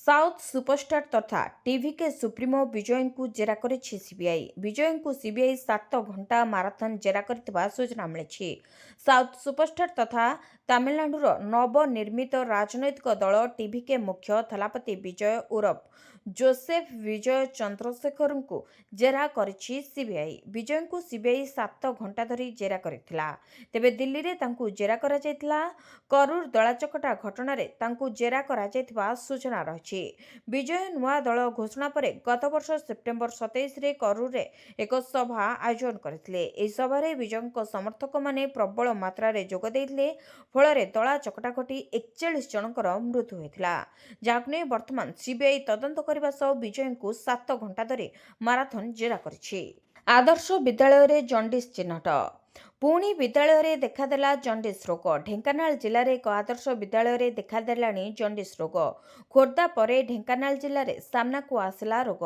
साउथ सुपरस्टार तथा टीवी के सुप्रीमो विजय को जेरा करिछि सीबीआई। विजय को सीबीआई 7 घंटा माराथन जेरा करथिबा सूचना मिलिछि। साउथ सुपरस्टार तथा तमिलनाडुर नवनिर्मित राजनैतिक दल टीवी के मुख्य थलापति विजय उर्फ जोसेफ विजय चंद्रशेखर को जेरा करिछि सीबीआई। विजय को सीबीआई 7 घंटा धरी जेरा करिथिला। तेबे दिल्ली रे तांकु जेरा करा जायतिला। करूर दलाचकटा घटना रे तांकु जेरा करा जायतिबा सूचना रहिछि। विजय नुआ दल घोषणा पर गत वर्ष सेप्टेम्बर 27 रे करूर रे एक सभा आयोजन करथिले। एही सभा रे विजय समर्थक माने प्रबल मात्रा रे जोग दैथिले। फल रे दला चकटा घटी 41 जनकर मृत्यु होइथिला। जाहाकु नै वर्तमान सीबीआई तदंत करबा सह विजय को 7 घंटा धरि माराथन जेरा करिछि। आदर्श विद्यालय रे जंडिस चिन्हट। पुणी विद्यालय रे देखादेला जंडिस रोग। ढेंकानाल जिले में एक आदर्श विद्यालय रे देखादेलानी जंडिस रोग। खोर्धा परे ढेंकानाल जिले में सामना को आसला रोग।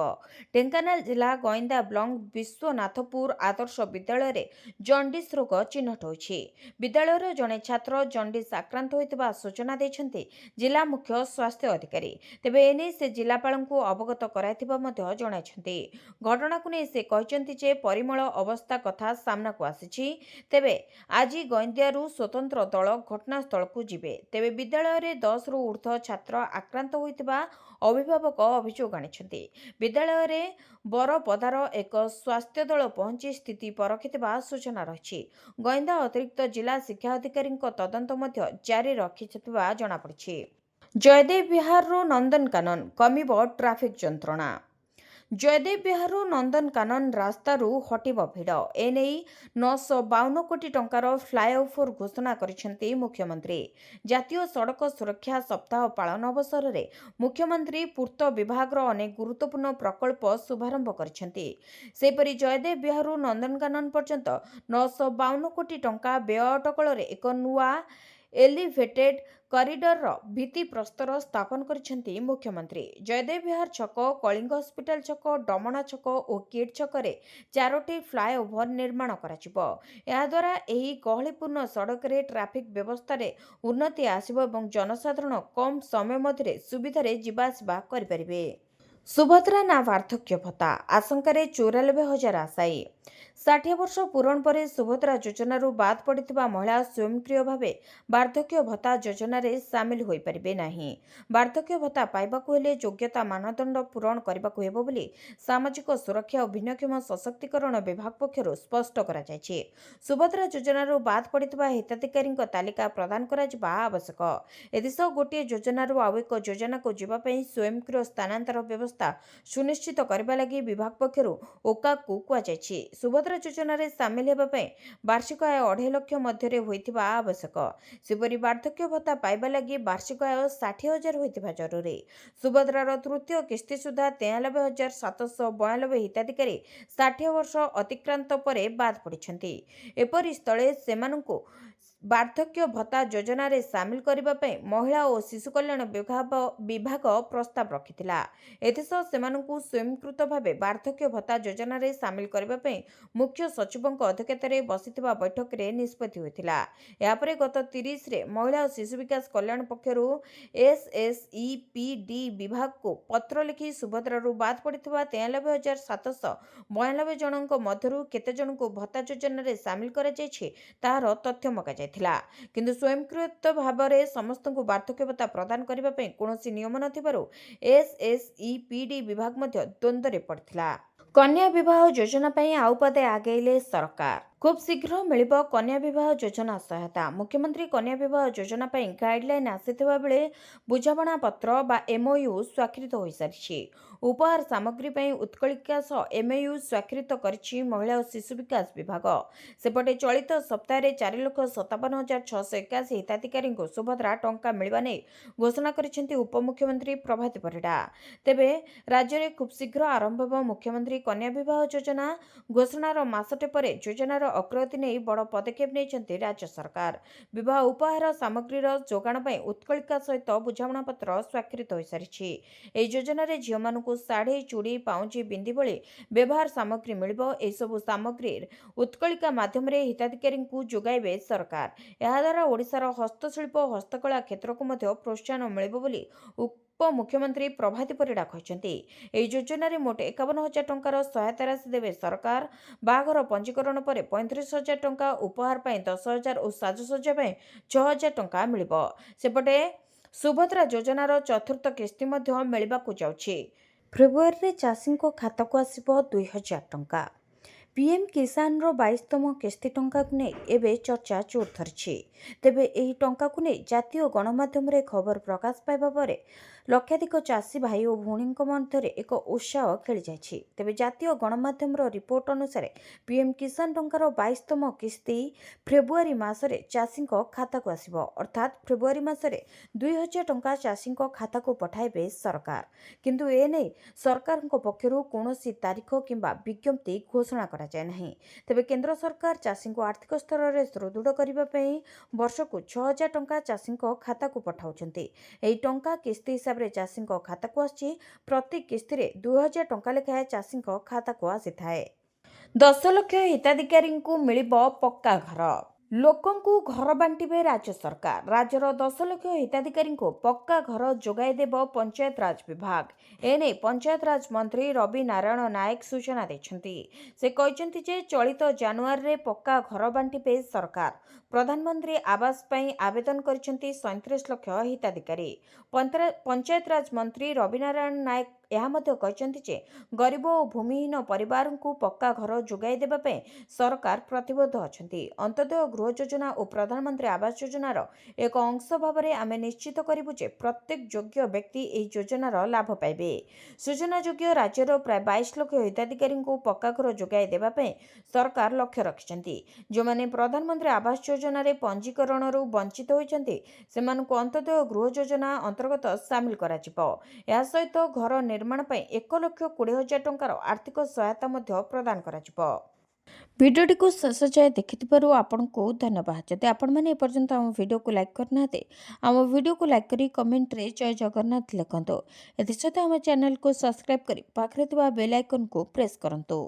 ढेंकानाल जिला गोइंदा ब्लॉक विश्वनाथपुर आदर्श विद्यालय रे जंडिस रोग चिन्हट होइछि। विद्यालय जड़े छात्र जंडिस आक्रांत होइतिबा सूचना दैछन्ति जिला मुख्य स्वास्थ्य अधिकारी। तेबे एने से जिलापाल को अवगत कराइतिबा मध्य जणाइछन्ति। घटना को नै से कहिसन्ति जे परिमल अवस्था कथा सामना को आसीछि। तेबे आज गोइंदियारू स्वतंत्र दल घटनास्थल को जिबे। तेबे विद्यालय रे 10 रु ऊर्ध्व छात्र आक्रांत होइतिबा अभिभावक अभियोग आनिछन्ति। विद्यालय रे बरपदार एक स्वास्थ्य दल पहुंची स्थिति परखितिबा सूचना रहिछि। गोइंदा अतिरिक्त जिला शिक्षा अधिकारी तदंत मध्य जारी रखिथिबा जणा पड़िछि। जयदेव विहार रो नंदनकानन कमिबो ट्राफिक जंत्रणा। जयदेव विहार नंदनकानन रास्तारू हटिब भिड़। एने 952 कोटी टंकार फ्लाईओवर घोषणा करिसेंति मुख्यमंत्री। जातीय सड़क सुरक्षा सप्ताह पालन अवसर में मुख्यमंत्री पूर्त विभाग अनेक गुरुत्वपूर्ण प्रकल्प शुभारंभ करिसेंति। सेपरि जयदेव विहार नंदनकानन पर्यंत 952 कोटी टंका व्यय अटकल एक नुआ एलिवेटेड कॉरिडोर भित्ति प्रस्तर स्थापन करिसेंति मुख्यमंत्री। जयदेव विहार छक, कलिंग हॉस्पिटल छक, डमणा छक और किड छक रे 4टी फ्लाईओवर निर्माण कराजिबो। या द्वारा एही गहलीपूर्ण सड़क रे ट्रैफिक व्यवस्था रे उन्नति आसिबो एवं जनसाधारण कम समय मध्य सुविधा रे जिबा आसिबा करि परिबे। सुभद्रा ना वार्धक्य भत्ता आशंकार 94,000 आशायी। 60 वर्ष पूरण पर सुभद्रा योजन बाद पड़ा महिला स्वयंक्रिय भाव वार्धक्य भत्ता योजन सामिल हो पारे नहीं। वार्धक्य भत्ता पाइबाकु हेले योग्यता मानदंड पूरण करने को सामाजिक सुरक्षा और भिन्नक्षम सशक्तिकरण विभाग पक्षर स्पष्ट कर सुभद्रा योजन बाद पड़ा हिताधिकारी तालिका प्रदान करा आवश्यक। एसह गोटे योजन आउ एक योजना को जीवाई स्वयंक्रिय स्थानांतर व्यवस्था सुनिश्चित करने लगी विभाग पक्षर ओका को कहुई। सुभद्रा योजन सामिल होगा वार्षिक आय 2.5 लाख मध्य होता आवश्यक। सेपरि वार्धक्य भत्ता पाइबा लगी वार्षिक आय 60,000 होता जरूरी। सुभद्रार तृतीय किस्ती सुधा 93,792 हिताधिकारी 60 वर्ष अतिक्रांत पर बाद पड़ती। एपरि स्थले सेमानंकु वार्धक्य भत्ता योजन सामिल करने महिला और शिशु कल्याण विभाग प्रस्ताव रखिथिला। एथिसह सेमानंकु स्वयंकृत भाव वार्धक्य भत्ता योजन सामिल करने मुख्य सचिव अध्यक्षतार बसिथिबा बैठक में निष्पत्ति होइथिला। यापर गत 30 रे महिला और शिशु विकास कल्याण पक्षर एसएसईपीडी विभाग को पत्र लिखि सुभद्रारू बाद पड़िथिबा 93,792 जनक मध्यरु केते जनकु भत्ता योजन सामिल करा जायछि ताहार तथ्य मगा जायथिला। किंतु स्वयंकृत भाव में समस्त वार्धक्य भत्ता प्रदान करने कौनसी नियम नथिबारु एसएसईपीडी विभाग मध्य द्वंद्व रे पड़िथिला। कन्या विवाह योजना पर आउ पदे आगेले सरकार। खूब शीघ्र मिलिबो कन्या विवाह योजना सहायता। मुख्यमंत्री कन्या विवाह योजना पर गाइडलाइन आसिथिबा बेले बुझामणा पत्र बा एमओयू स्वाक्षरित हो सारिछि। उपहार सामग्री पर उत्कलिका सह एमओयू स्वाक्षरित करिछि महिला और शिशु विकास विभाग। सेपटे चलित सप्ताह 4,57,681 हिताधिकारी सुभद्रा टंका मिलवा नहीं घोषणा करिसेंति उपमुख्यमंत्री प्रभाती परिडा। तेबे राज्य में खूब शीघ्र आरंभ होब मुख्यमंत्री कन्या विवाह योजना। घोषणार मासटे पर योजनार अग्रगति नहीं बड़ पदक्षेप नहीं राज्य सरकार। विवाह उपहार सामग्री जोगाण पर उत्कलिका सहित बुझामणा पत्र स्वाक्षरित हो सारी। योजन झील मान शाढ़ी, चूड़ी, पाउंजी, बिंदी भली व्यवहार सामग्री मिलिबो। एही सबु सामग्री उत्कलिका माध्यम हिताधिकारी जोगाइबे सरकार। एहा द्वारा ओडिशार हस्तशिल्प और हस्तकला क्षेत्र को प्रोत्साहन मिलिबो बोली ଉପମୁଖ୍ୟମନ୍ତ୍ରୀ ପ୍ରଭାତୀ ପରିଡ଼ା କହିଛନ୍ତି ଏହି ଯୋଜନାରେ ମୋଟ 51,000 ଟଙ୍କାର ସହାୟତା ରାଶି ଦେବେ ସରକାର। ବାହାଘର ପଞ୍ଜୀକରଣ ପରେ 35,000 ଟଙ୍କା, ଉପହାର ପାଇଁ 10,000 ଓ ସାଜସଜ୍ଜା ପାଇଁ 6,000 ଟଙ୍କା ମିଳିବ। ସେପଟେ ସୁଭଦ୍ରା ଯୋଜନାର ଚତୁର୍ଥ କିସ୍ତି ମଧ୍ୟ ମିଳିବାକୁ ଯାଉଛି। ଫେବୃଆରୀରେ ଚାଷୀଙ୍କ ଖାତାକୁ ଆସିବ 2,000 ଟଙ୍କା। ପିଏମ୍ କିଷାନର 22ତମ କିସ୍ତି ଟଙ୍କାକୁ ନେଇ ଏବେ ଚର୍ଚ୍ଚା ଜୋର ଧରିଛି। ତେବେ ଏହି ଟଙ୍କାକୁ ନେଇ ଜାତୀୟ ଗଣମାଧ୍ୟମରେ ଖବର ପ୍ରକାଶ ପାଇବା ପରେ ଲକ୍ଷାଧିକ ଚାଷୀ ଭାଇ ଓ ଭଉଣୀଙ୍କ ମଧ୍ୟରେ ଏକ ଉତ୍ସାହ ଖେଳିଯାଇଛି। ତେବେ ଜାତୀୟ ଗଣମାଧ୍ୟମର ରିପୋର୍ଟ ଅନୁସାରେ ପିଏମ୍ କିଷାନ ଟଙ୍କାର 22ତମ କିସ୍ତି ଫେବୃଆରୀ ମାସରେ ଚାଷୀଙ୍କ ଖାତାକୁ ଆସିବ। ଅର୍ଥାତ୍ ଫେବୃଆରୀ ମାସରେ 2,000 ଟଙ୍କା ଚାଷୀଙ୍କ ଖାତାକୁ ପଠାଇବେ ସରକାର। କିନ୍ତୁ ଏନେଇ ସରକାରଙ୍କ ପକ୍ଷରୁ କୌଣସି ତାରିଖ କିମ୍ବା ବିଜ୍ଞପ୍ତି ଘୋଷଣା କରାଯାଏ ନାହିଁ। ତେବେ କେନ୍ଦ୍ର ସରକାର ଚାଷୀଙ୍କୁ ଆର୍ଥିକ ସ୍ତରରେ ସୁଦୃଢ଼ କରିବା ପାଇଁ ବର୍ଷକୁ 6,000 ଟଙ୍କା ଚାଷୀଙ୍କ ଖାତାକୁ ପଠାଉଛନ୍ତି। ଏହି ଟଙ୍କା କିସ୍ତି ହିସାବରେ ଚାଷୀଙ୍କ ଖାତାକୁ ଆସିଛି। ପ୍ରତି କିସ୍ତିରେ 2,000 ଟଙ୍କା ଲେଖାଏଁ ଚାଷୀଙ୍କ ଖାତାକୁ ଆସିଥାଏ। 10 ଲକ୍ଷ ହିତାଧିକାରୀଙ୍କୁ ମିଳିବ ପକ୍କା ଘର। ଲୋକଙ୍କୁ ଘର ବାଣ୍ଟିବେ ରାଜ୍ୟ ସରକାର। ରାଜ୍ୟର 10 ଲକ୍ଷ ହିତାଧିକାରୀଙ୍କୁ ପକ୍କା ଘର ଯୋଗାଇ ଦେବ ପଞ୍ଚାୟତରାଜ ବିଭାଗ। ଏନେଇ ପଞ୍ଚାୟତରାଜ ମନ୍ତ୍ରୀ ରବି ନାରାୟଣ ନାୟକ ସୂଚନା ଦେଇଛନ୍ତି। ସେ କହିଛନ୍ତି ଯେ ଚଳିତ ଜାନୁଆରୀରେ ପକ୍କା ଘର ବାଣ୍ଟିବେ ସରକାର। ପ୍ରଧାନମନ୍ତ୍ରୀ ଆବାସ ପାଇଁ ଆବେଦନ କରିଛନ୍ତି 37 ଲକ୍ଷ ହିତାଧିକାରୀ। ପଞ୍ଚାୟତରାଜ ମନ୍ତ୍ରୀ ରବି ନାରାୟଣ ନାୟକ ଏହା ମଧ୍ୟ କହିଛନ୍ତି ଯେ ଗରିବ ଓ ଭୂମିହୀନ ପରିବାରଙ୍କୁ ପକ୍କା ଘର ଯୋଗାଇ ଦେବା ପାଇଁ ସରକାର ପ୍ରତିବଦ୍ଧ ଅଛନ୍ତି। ଅନ୍ତୋଦୟ ଗୃହ ଯୋଜନା ଓ ପ୍ରଧାନମନ୍ତ୍ରୀ ଆବାସ ଯୋଜନାର ଏକ ଅଂଶ ଭାବରେ ଆମେ ନିଶ୍ଚିତ କରିବୁ ଯେ ପ୍ରତ୍ୟେକ ଯୋଗ୍ୟ ବ୍ୟକ୍ତି ଏହି ଯୋଜନାର ଲାଭ ପାଇବେ। ସୂଚନାଯୋଗ୍ୟ ରାଜ୍ୟର ପ୍ରାୟ 22 ଲକ୍ଷ ହିତାଧିକାରୀଙ୍କୁ ପକ୍କା ଘର ଯୋଗାଇ ଦେବା ପାଇଁ ସରକାର ଲକ୍ଷ୍ୟ ରଖିଛନ୍ତି। ଯେଉଁମାନେ ପ୍ରଧାନମନ୍ତ୍ରୀ ଆବାସ ଯୋଜନାରେ ପଞ୍ଜୀକରଣରୁ ବଞ୍ଚିତ ହୋଇଛନ୍ତି ସେମାନଙ୍କୁ ଅନ୍ତୋଦୟ ଗୃହ ଯୋଜନା ଅନ୍ତର୍ଗତ ସାମିଲ କରାଯିବ। ଏହା ସହିତ ଘର ନିର୍ମାଣ ପାଇଁ 1,20,000 ଟଙ୍କାର ଆର୍ଥିକ ସହାୟତା ମଧ୍ୟ ପ୍ରଦାନ କରାଯିବ। ଭିଡ଼ିଓଟିକୁ ଶେଷ ଯାଏ ଦେଖିଥିବାରୁ ଆପଣଙ୍କୁ ଧନ୍ୟବାଦ। ଯଦି ଆପଣମାନେ ଏପର୍ଯ୍ୟନ୍ତ ଆମ ଭିଡ଼ିଓକୁ ଲାଇକ୍ କରିନାହାନ୍ତି, ଆମ ଭିଡ଼ିଓକୁ ଲାଇକ୍ କରି କମେଣ୍ଟରେ ଜୟ ଜଗନ୍ନାଥ ଲେଖନ୍ତୁ। ଏଥିସହିତ ଆମ ଚ୍ୟାନେଲକୁ ସବସ୍କ୍ରାଇବ୍ କରି ପାଖରେ ଥିବା ବେଲ୍ ଆଇକନ୍କୁ ପ୍ରେସ୍ କରନ୍ତୁ।